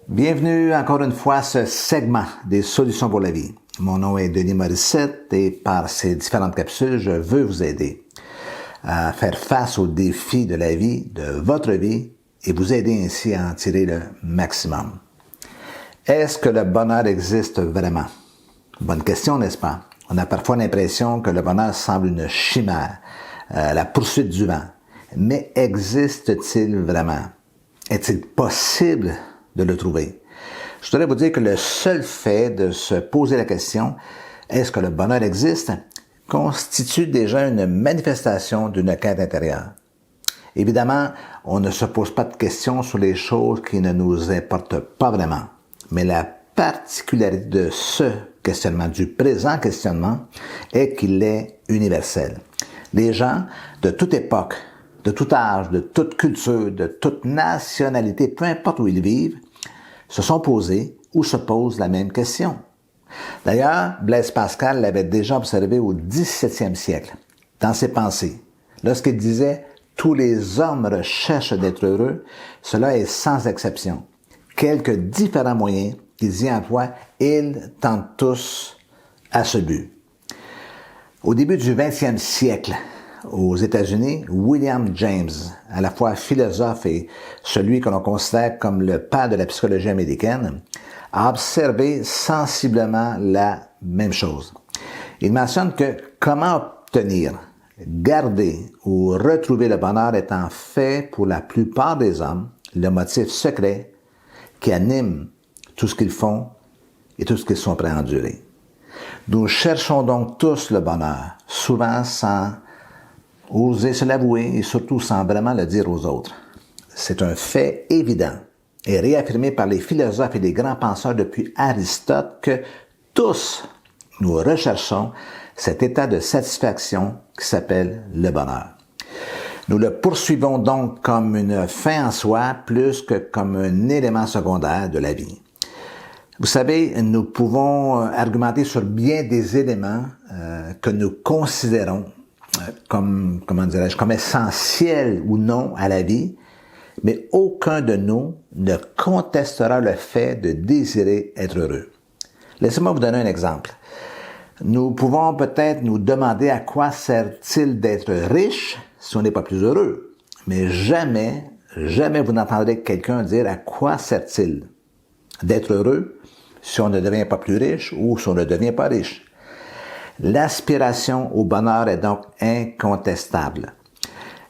Bienvenue encore une fois à ce segment des solutions pour la vie. Mon nom est Denis Morissette et par ces différentes capsules, je veux vous aider à faire face aux défis de la vie, de votre vie et vous aider ainsi à en tirer le maximum. Est-ce que le bonheur existe vraiment? Bonne question, n'est-ce pas? On a parfois l'impression que le bonheur semble une chimère, la poursuite du vent. Mais existe-t-il vraiment? Est-il possible de le trouver? Je voudrais vous dire que le seul fait de se poser la question « Est-ce que le bonheur existe? » constitue déjà une manifestation d'une quête intérieure. Évidemment, on ne se pose pas de questions sur les choses qui ne nous importent pas vraiment. Mais la particularité de ce questionnement, du présent questionnement, est qu'il est universel. Les gens de toute époque, de tout âge, de toute culture, de toute nationalité, peu importe où ils vivent, se sont posés ou se posent la même question. D'ailleurs, Blaise Pascal l'avait déjà observé au XVIIe siècle, dans ses pensées, lorsqu'il disait « Tous les hommes recherchent d'être heureux, cela est sans exception. Quelques différents moyens qu'ils y emploient, ils tentent tous à ce but. » Au début du 20e siècle, aux États-Unis, William James, à la fois philosophe et celui que l'on considère comme le père de la psychologie américaine, a observé sensiblement la même chose. Il mentionne que comment obtenir, garder ou retrouver le bonheur est en fait, pour la plupart des hommes, le motif secret qui anime tout ce qu'ils font et tout ce qu'ils sont prêts à endurer. Nous cherchons donc tous le bonheur, souvent sans oser se l'avouer et surtout sans vraiment le dire aux autres. C'est un fait évident et réaffirmé par les philosophes et les grands penseurs depuis Aristote que tous nous recherchons cet état de satisfaction qui s'appelle le bonheur. Nous le poursuivons donc comme une fin en soi plus que comme un élément secondaire de la vie. Vous savez, nous pouvons argumenter sur bien des éléments que nous considérons comme essentiels ou non à la vie, mais aucun de nous ne contestera le fait de désirer être heureux. Laissez-moi vous donner un exemple. Nous pouvons peut-être nous demander à quoi sert-il d'être riche si on n'est pas plus heureux. Mais jamais vous n'entendrez quelqu'un dire à quoi sert-il d'être heureux si on ne devient pas plus riche ou si on ne devient pas riche. L'aspiration au bonheur est donc incontestable.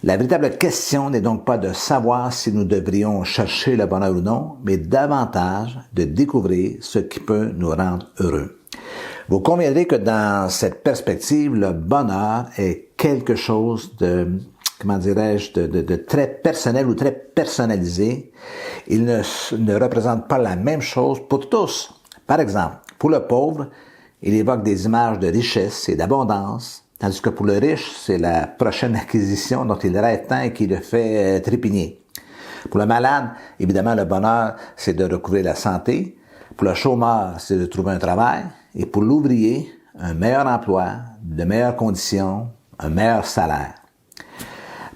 La véritable question n'est donc pas de savoir si nous devrions chercher le bonheur ou non, mais davantage de découvrir ce qui peut nous rendre heureux. Vous conviendrez que dans cette perspective, le bonheur est quelque chose de très personnel ou très personnalisé. Il ne représente pas la même chose pour tous. Par exemple, pour le pauvre, il évoque des images de richesse et d'abondance, tandis que pour le riche, c'est la prochaine acquisition dont il rêve tant et qui le fait trépigner. Pour le malade, évidemment, le bonheur, c'est de recouvrer la santé. Pour le chômeur, c'est de trouver un travail. Et pour l'ouvrier, un meilleur emploi, de meilleures conditions, un meilleur salaire.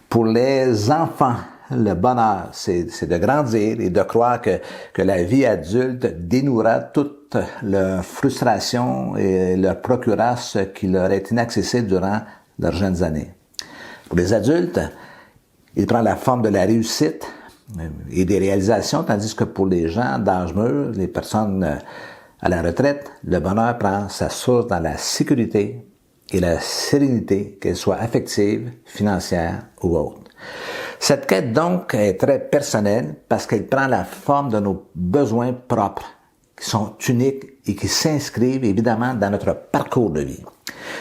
Pour les enfants, le bonheur, c'est de grandir et de croire que la vie adulte dénouera toute leur frustration et leur procurera ce qui leur est inaccessible durant leurs jeunes années. Pour les adultes, il prend la forme de la réussite et des réalisations, tandis que pour les gens d'âge mûr, les personnes à la retraite, le bonheur prend sa source dans la sécurité et la sérénité, qu'elle soit affective, financière ou autre. Cette quête donc est très personnelle parce qu'elle prend la forme de nos besoins propres, qui sont uniques et qui s'inscrivent évidemment dans notre parcours de vie.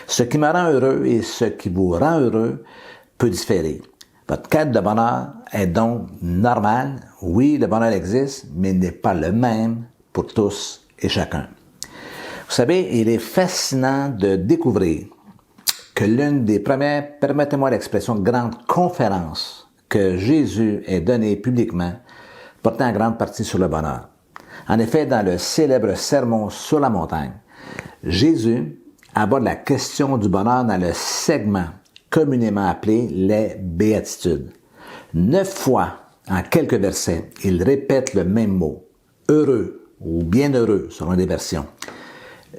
Ce qui me rend heureux et ce qui vous rend heureux peut différer. Votre quête de bonheur est donc normale. Oui, le bonheur existe, mais il n'est pas le même pour tous et chacun. Vous savez, il est fascinant de découvrir que l'une des premières, permettez-moi l'expression, grandes conférences que Jésus ait données publiquement portait en grande partie sur le bonheur. En effet, dans le célèbre Sermon sur la montagne, Jésus aborde la question du bonheur dans le segment communément appelé les béatitudes. 9 fois, en quelques versets, il répète le même mot, heureux ou bienheureux selon les versions.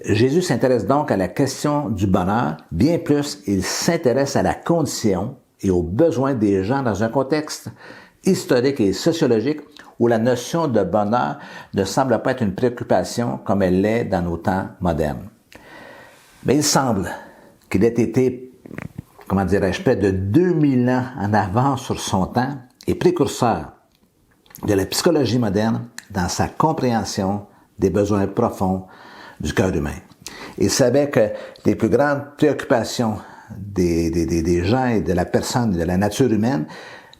Jésus s'intéresse donc à la question du bonheur, bien plus il s'intéresse à la condition et aux besoins des gens dans un contexte historique et sociologique où la notion de bonheur ne semble pas être une préoccupation comme elle l'est dans nos temps modernes. Mais il semble qu'il ait été, près de 2000 ans en avance sur son temps et précurseur de la psychologie moderne dans sa compréhension des besoins profonds du cœur humain. Il savait que les plus grandes préoccupations des gens et de la personne, de la nature humaine,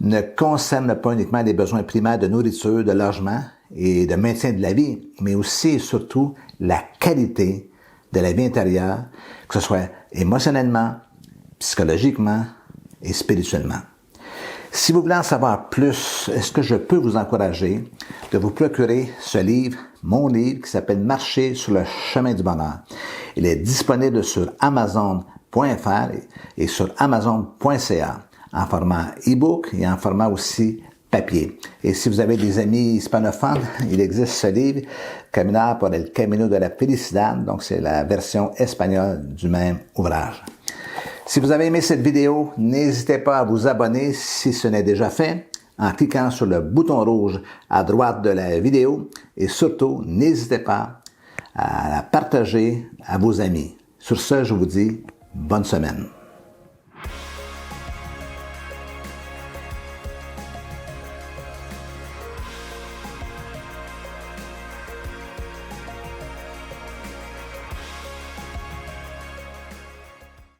ne concernent pas uniquement les besoins primaires de nourriture, de logement et de maintien de la vie, mais aussi et surtout la qualité de la vie intérieure, que ce soit émotionnellement, psychologiquement et spirituellement. Si vous voulez en savoir plus, est-ce que je peux vous encourager de vous procurer ce livre, mon livre, qui s'appelle « Marcher sur le chemin du bonheur ». Il est disponible sur Amazon.fr et sur Amazon.ca en format e-book et en format aussi papier. Et si vous avez des amis hispanophones, il existe ce livre, Caminar por el Camino de la Felicidad, donc c'est la version espagnole du même ouvrage. Si vous avez aimé cette vidéo, n'hésitez pas à vous abonner si ce n'est déjà fait en cliquant sur le bouton rouge à droite de la vidéo et surtout, n'hésitez pas à la partager à vos amis. Sur ce, je vous dis bonne semaine.